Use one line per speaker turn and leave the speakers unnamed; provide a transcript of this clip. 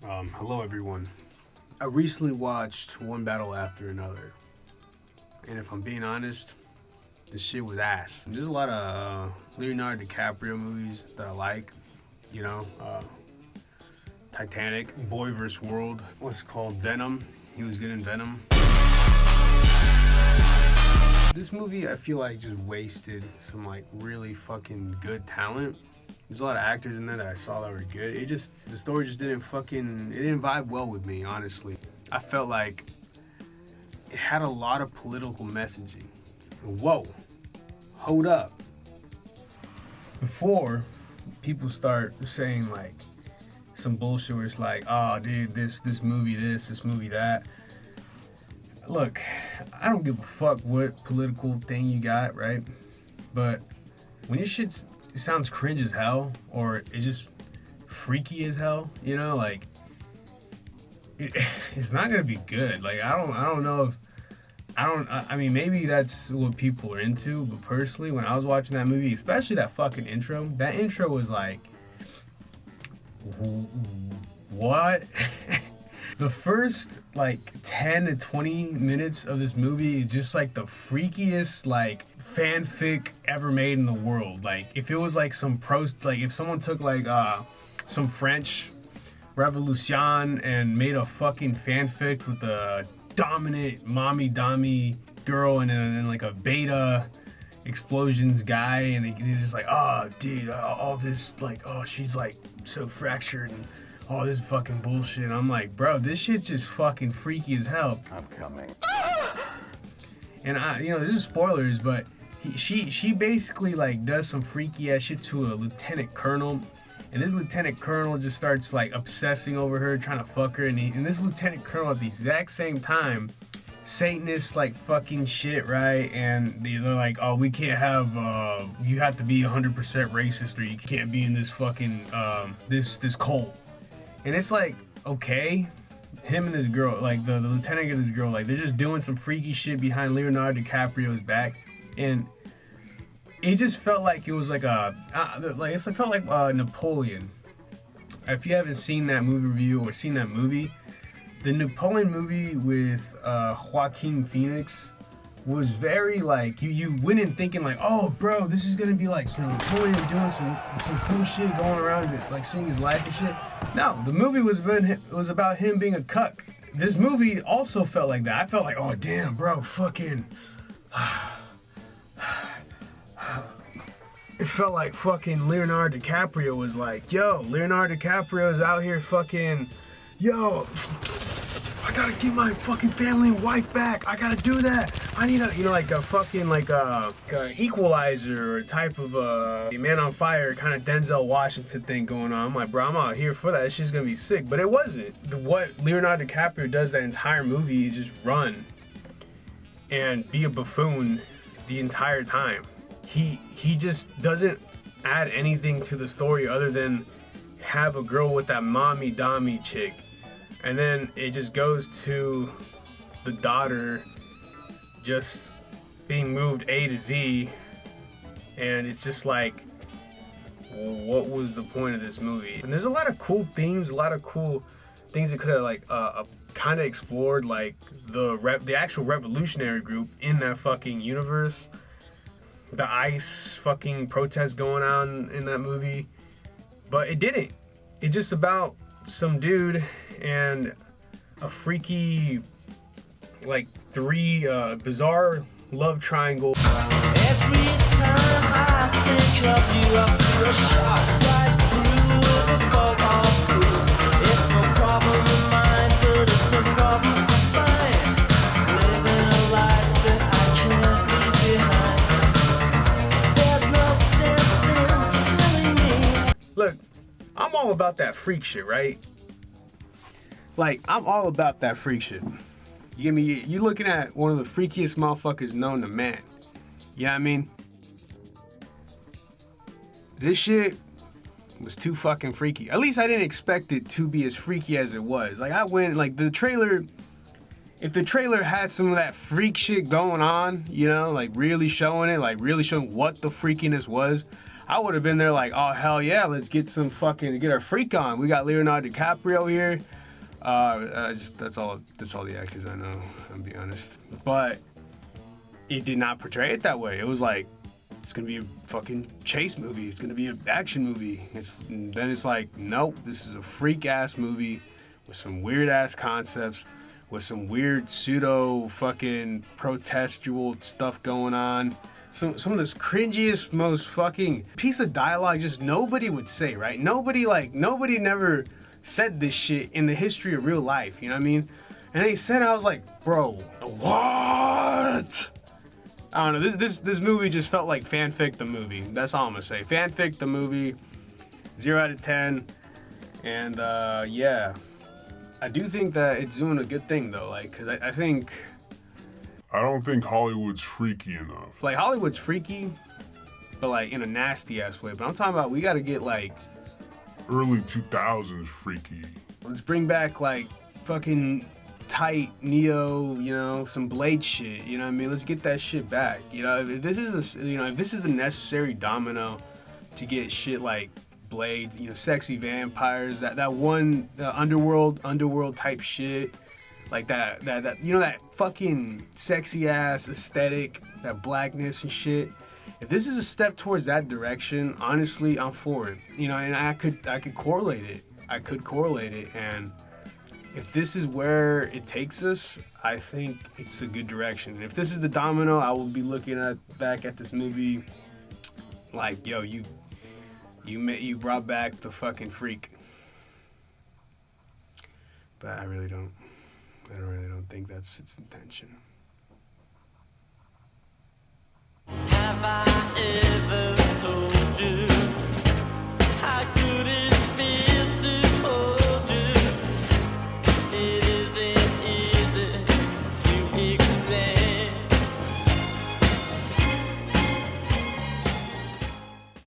Hello everyone. I recently watched One Battle After Another, and if I'm being honest, this shit was ass. There's a lot of Leonardo DiCaprio movies that I like, you know, Titanic, Boy vs. World, what's it called, Venom. He was good in Venom. This movie, I feel like, just wasted some like really fucking good talent. There's a lot of actors in there that I saw that were good. The story just didn't vibe well with me, honestly. I felt like it had a lot of political messaging. Whoa, hold up. Before people start saying like some bullshit where it's like, oh dude, this movie this movie that. Look, I don't give a fuck what political thing you got, right? But when your shit sounds cringe as hell, or it's just freaky as hell, you know, like it's not gonna be good. Like I don't know if I mean, maybe that's what people are into, but personally, when I was watching that movie, especially that fucking intro, that intro was like, what? The first like 10 to 20 minutes of this movie is just like the freakiest like fanfic ever made in the world. Like if it was like if someone took like some French revolution and made a fucking fanfic with a dominant mommy girl and like a beta explosions guy, and he's just like, oh dude, all this like, oh she's like so fractured and all this fucking bullshit. I'm like, bro, this shit's just fucking freaky as hell.
I'm coming.
And this is spoilers, but she basically like does some freaky ass shit to a lieutenant colonel, and this lieutenant colonel just starts like obsessing over her, trying to fuck her, and this lieutenant colonel at the exact same time, Satanist like fucking shit, right? And they're like, oh, we can't have you have to be 100% racist, or you can't be in this fucking this cult. And it's like, okay, him and this girl, like the lieutenant and this girl, like they're just doing some freaky shit behind Leonardo DiCaprio's back, and it just felt like it was like it felt like Napoleon. If you haven't seen that movie review or seen that movie, the Napoleon movie with Joaquin Phoenix was very like, you went in thinking like, oh bro, this is gonna be like some Napoleon doing some cool shit, going around like seeing his life and shit. No, the movie was about him being a cuck. This movie also felt like that. I felt like, oh damn bro, fucking it felt like fucking Leonardo DiCaprio was like, yo, Leonardo DiCaprio's out here fucking, yo, I gotta get my fucking family and wife back. I gotta do that. I need like a fucking like a Equalizer or type of Man on Fire kind of Denzel Washington thing going on. I'm like, bro, I'm out here for that. This shit's gonna be sick. But it wasn't. What Leonardo DiCaprio does that entire movie is just run and be a buffoon the entire time. He just doesn't add anything to the story other than have a girl with that mommy dommy chick. And then it just goes to the daughter just being moved A to Z. And it's just like, what was the point of this movie? And there's a lot of cool themes, a lot of cool things that could have like kind of explored like the actual revolutionary group in that fucking universe. The ICE fucking protest going on in that movie. But it didn't. It's just about some dude and a freaky like three bizarre love triangle.
Every time I think of you, I feel a shot right through the bug of blue. It's no problem of mine, but it's a problem of mine. Living a life that I can't leave behind. There's no sense in telling me.
Look, I'm all about that freak shit, right? Like, I'm all about that freak shit. You get me? You looking at one of the freakiest motherfuckers known to man. You know what I mean? This shit was too fucking freaky. At least I didn't expect it to be as freaky as it was. Like, I went, like, the trailer, if the trailer had some of that freak shit going on, you know, like really showing it, like really showing what the freakiness was, I would have been there like, oh hell yeah, let's get our freak on. We got Leonardo DiCaprio here. That's all the actors I know. I'll be honest, but it did not portray it that way. It was like, it's gonna be a fucking chase movie. It's gonna be an action movie. Then it's like, nope, this is a freak ass movie with some weird ass concepts, with some weird pseudo fucking protestual stuff going on. Some of this cringiest, most fucking piece of dialogue just nobody would say, right? Nobody never said this shit in the history of real life. You know what I mean? And they said, I was like, bro, what? I don't know. This movie just felt like fanfic the movie. That's all I'm gonna say. Fanfic the movie. 0 out of 10. And yeah, I do think that it's doing a good thing though. Like, cause I think.
I don't think Hollywood's freaky enough.
Like Hollywood's freaky, but like in a nasty ass way. But I'm talking about we gotta get like
early 2000s freaky.
Let's bring back like fucking tight Neo, you know, some Blade shit, you know what I mean? Let's get that shit back. You know, if this is a necessary domino to get shit like Blade, you know, sexy vampires, that one underworld type shit, like that you know, that fucking sexy ass aesthetic, that blackness and shit. If this is a step towards that direction, honestly, I'm for it. You know, and I could correlate it. And if this is where it takes us, I think it's a good direction. If this is the domino, I will be looking back at this movie like, yo, you brought back the fucking freak. But I really don't think that's its intention.